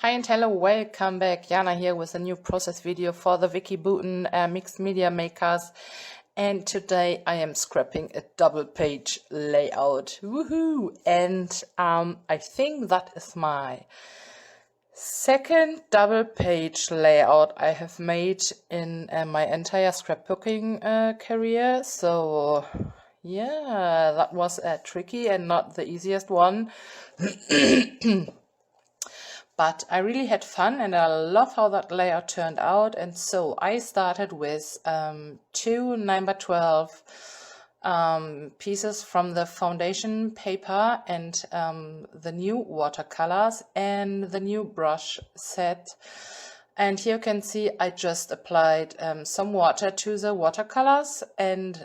Hi and hello, welcome back. Jana here with a new process video for the VickiBoutin mixed media makers. And today I am scrapping a double page layout. Woohoo! And I think that is my second double page layout I have made in my entire scrapbooking career. So yeah, that was tricky and not the easiest one. But I really had fun and I love how that layout turned out. And so I started with two 9x12 pieces from the foundation paper and the new watercolors and the new brush set. And here you can see I just applied some water to the watercolors and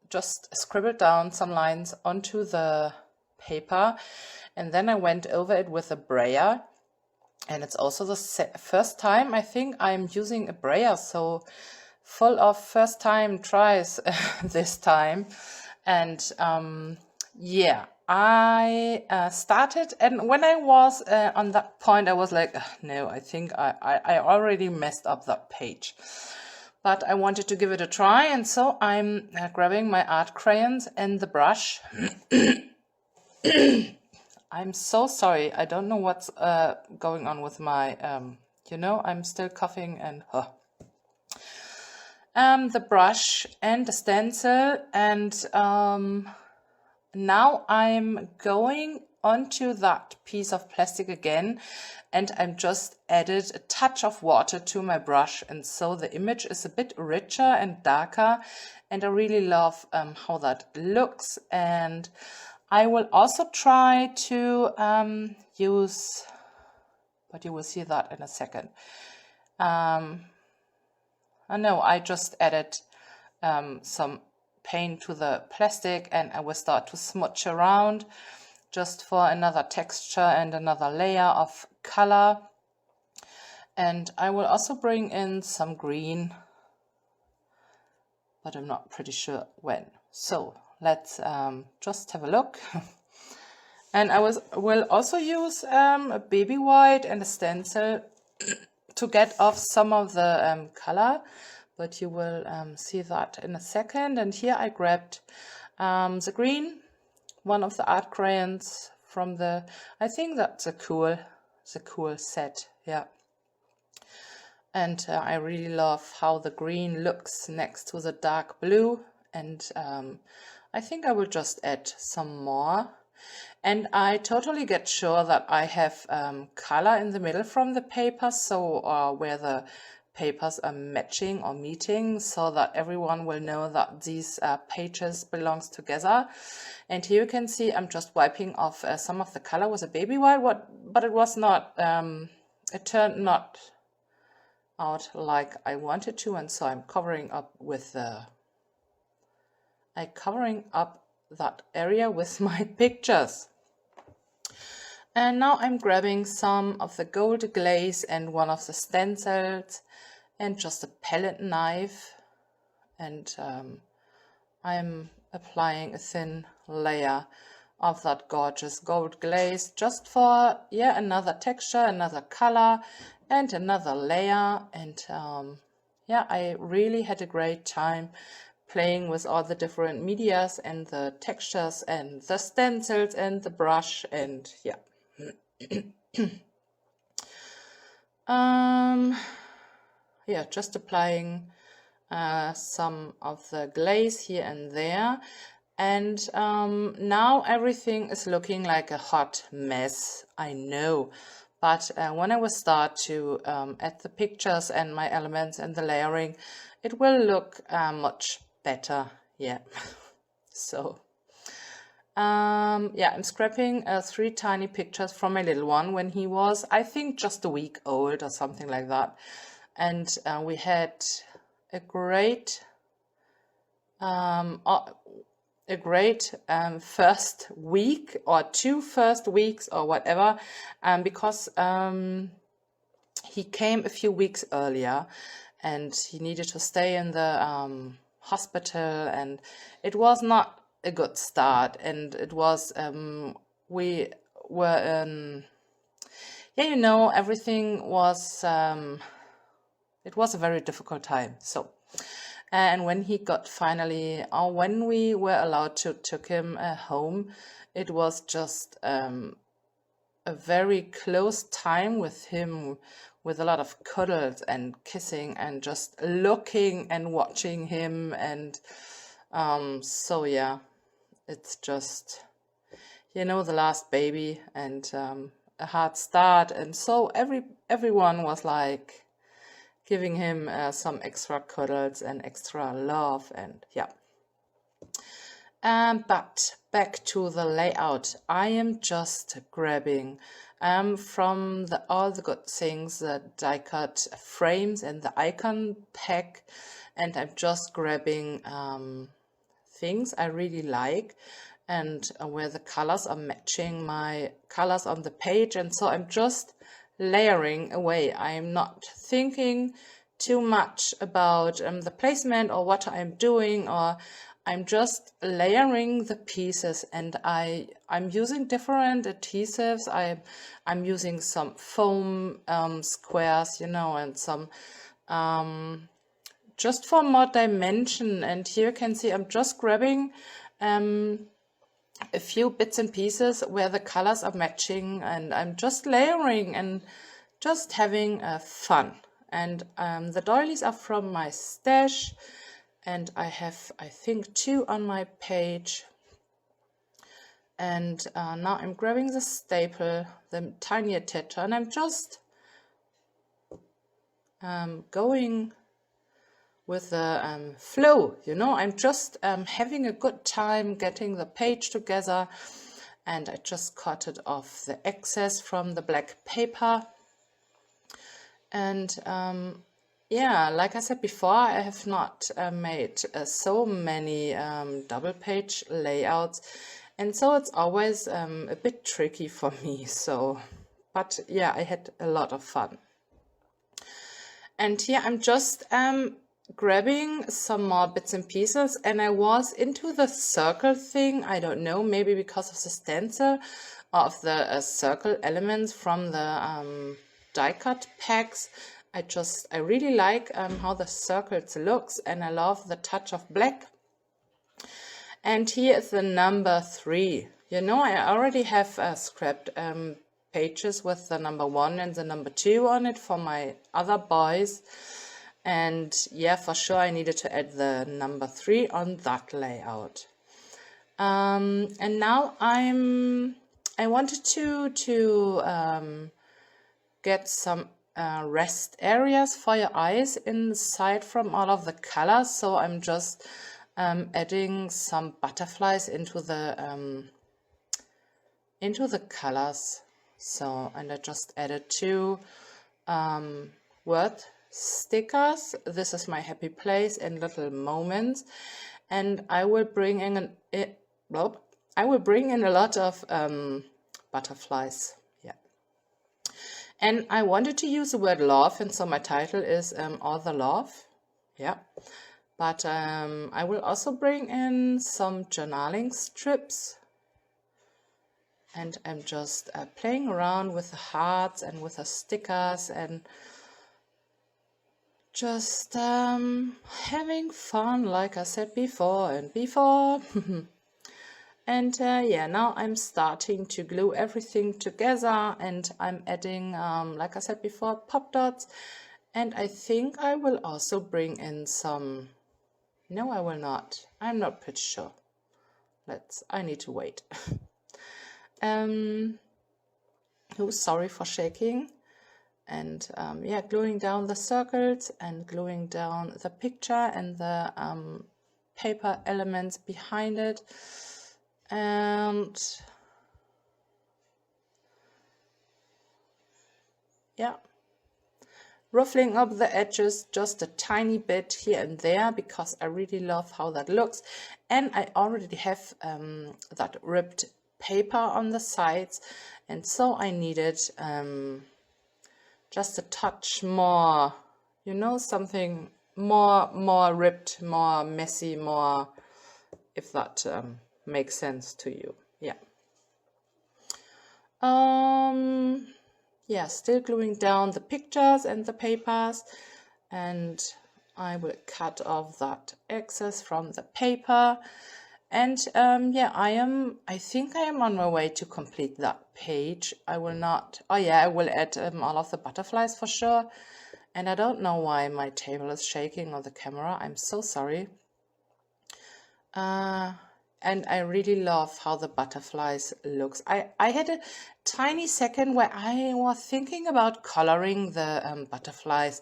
just scribbled down some lines onto the paper. And then I went over it with a brayer, and it's also the first time I think I'm using a brayer, so full of first time tries this time. And yeah, I started, and when I was on that point I was like, no, I think I already messed up that page. But I wanted to give it a try, and so I'm grabbing my art crayons and the brush. I'm so sorry. I don't know what's going on with my, I'm still coughing and the brush and the stencil. And now I'm going onto that piece of plastic again, and I'm just added a touch of water to my brush. And so the image is a bit richer and darker, and I really love how that looks. And I will also try to use, but you will see that in a second. I know I just added some paint to the plastic, and I will start to smudge around just for another texture and another layer of color. And I will also bring in some green, but I'm not pretty sure when. So let's just have a look. And I will also use a baby white and a stencil to get off some of the color, but you will see that in a second. And here I grabbed the green, one of the art crayons from the, I think that's a cool set, yeah. And I really love how the green looks next to the dark blue. And I think I will just add some more. And I totally get sure that I have color in the middle from the paper, so where the papers are matching or meeting, so that everyone will know that these pages belongs together. And here you can see I'm just wiping off some of the color with a baby white, but it was not, it turned not out like I wanted to, and so I'm covering up with the covering up that area with my pictures. And now I'm grabbing some of the gold glaze and one of the stencils and just a palette knife, and I'm applying a thin layer of that gorgeous gold glaze just for, yeah, another texture, another color and another layer. And yeah, I really had a great time playing with all the different medias and the textures and the stencils and the brush, and yeah. Yeah, just applying some of the glaze here and there. And now everything is looking like a hot mess, I know. But when I will start to add the pictures and my elements and the layering, it will look much better, yeah. So yeah, I'm scrapping 3 tiny pictures from my little one when he was, I think, just a week old or something like that. And we had a great first week or 2 first weeks or whatever, because he came a few weeks earlier and he needed to stay in the hospital, and it was not a good start. And it was we were yeah, you know, everything was, it was a very difficult time. So, and when he got finally, or when we were allowed to took him home, it was just a very close time with him, with a lot of cuddles and kissing and just looking and watching him. And so yeah, it's just, you know, the last baby and a hard start. And so everyone was like giving him some extra cuddles and extra love, and yeah. But back to the layout, I am just grabbing from all the good things, the die cut frames and the icon pack, and I'm just grabbing things I really like and where the colors are matching my colors on the page, and so I'm just layering away. I'm not thinking too much about the placement or what I'm doing, or I'm just layering the pieces, and I'm using different adhesives. I'm using some foam squares, you know, and some just for more dimension. And here you can see I'm just grabbing a few bits and pieces where the colors are matching, and I'm just layering and just having fun. And the doilies are from my stash, and I have, I think, 2 on my page. And now I'm grabbing the staple, the tiny attacher, and I'm just going with the flow, you know. I'm just having a good time getting the page together, and I just cutted off the excess from the black paper. And yeah, like I said before, I have not made so many double page layouts, and so it's always a bit tricky for me. So, but yeah, I had a lot of fun. And here I'm just grabbing some more bits and pieces, and I was into the circle thing. I don't know, maybe because of the stencil of the circle elements from the die cut packs. I really like how the circles looks, and I love the touch of black. And here is the number 3. You know, I already have scrapped pages with the number 1 and the number 2 on it for my other boys. And yeah, for sure I needed to add the number 3 on that layout. And now I wanted to get some rest areas for your eyes inside from all of the colors. So I'm just adding some butterflies into the colors. So, and I just added 2 word stickers. This is my happy place and little moments, and I will bring in a lot of butterflies. Yeah. And I wanted to use the word love, and so my title is AllTheLove. Yeah. But I will also bring in some journaling strips. And I'm just playing around with the hearts and with the stickers, and just having fun, like I said before and before. And yeah, now I'm starting to glue everything together, and I'm adding, like I said before, pop dots. And I think I will also bring in some, no, I will not. I'm not pretty sure. I need to wait. Oh, sorry for shaking. And yeah, gluing down the circles and gluing down the picture and the paper elements behind it. And yeah, ruffling up the edges just a tiny bit here and there, because I really love how that looks. And I already have that ripped paper on the sides, and so I needed just a touch more, you know, something more ripped, more messy, more, if that makes sense to you. Yeah. yeah, still gluing down the pictures and the papers, and I will cut off that excess from the paper. And yeah, I think I am on my way to complete that page. I will not, oh yeah, I will add all of the butterflies for sure. And I don't know why my table is shaking on the camera. I'm so sorry. And I really love how the butterflies looks. I had a tiny second where I was thinking about coloring the butterflies,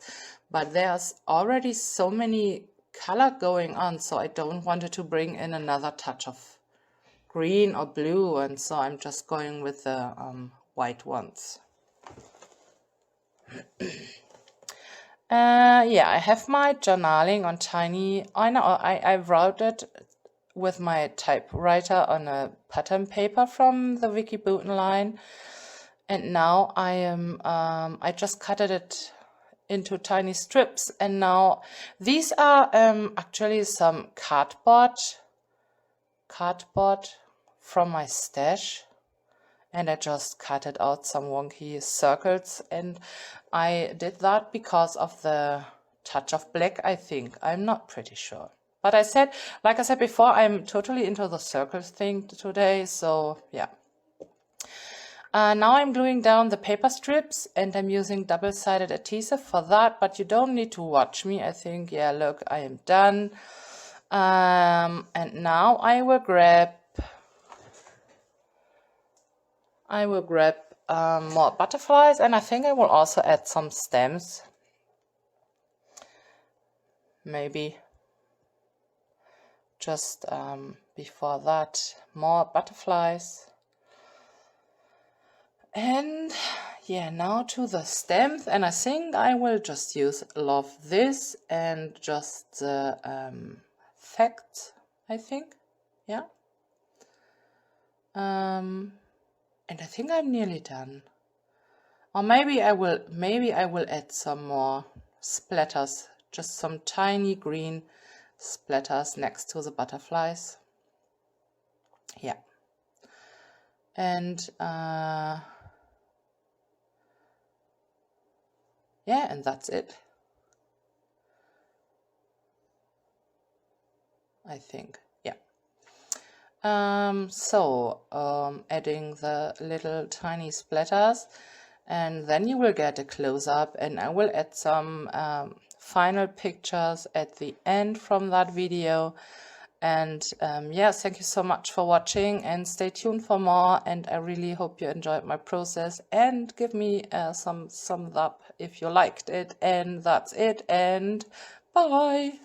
but there's already so many color going on, so I don't want to bring in another touch of green or blue, and so I'm just going with the white ones. Yeah, I have my journaling on tiny, I wrote it with my typewriter on a pattern paper from the VickiBoutin line, and now I am I just cut it into tiny strips, and now these are actually some cardboard from my stash, and I just cut it out some wonky circles, and I did that because of the touch of black, I think. I'm not pretty sure. But like I said before, I'm totally into the circles thing today, so yeah. Now I'm gluing down the paper strips, and I'm using double-sided adhesive for that, but you don't need to watch me. I think, yeah, look, I am done. And now I will grab more butterflies, and I think I will also add some stems. Maybe. Just before that, more butterflies. And yeah, now to the stems, and I think I will just use love this and just the facts, I think, yeah. And I think I'm nearly done. Or maybe I will add some more splatters, just some tiny green splatters next to the butterflies. Yeah. And yeah, and that's it, I think. Yeah. Adding the little tiny splatters, and then you will get a close-up, and I will add some final pictures at the end from that video. And yeah, thank you so much for watching, and stay tuned for more, and I really hope you enjoyed my process, and give me some thumbs up if you liked it. And that's it, and bye.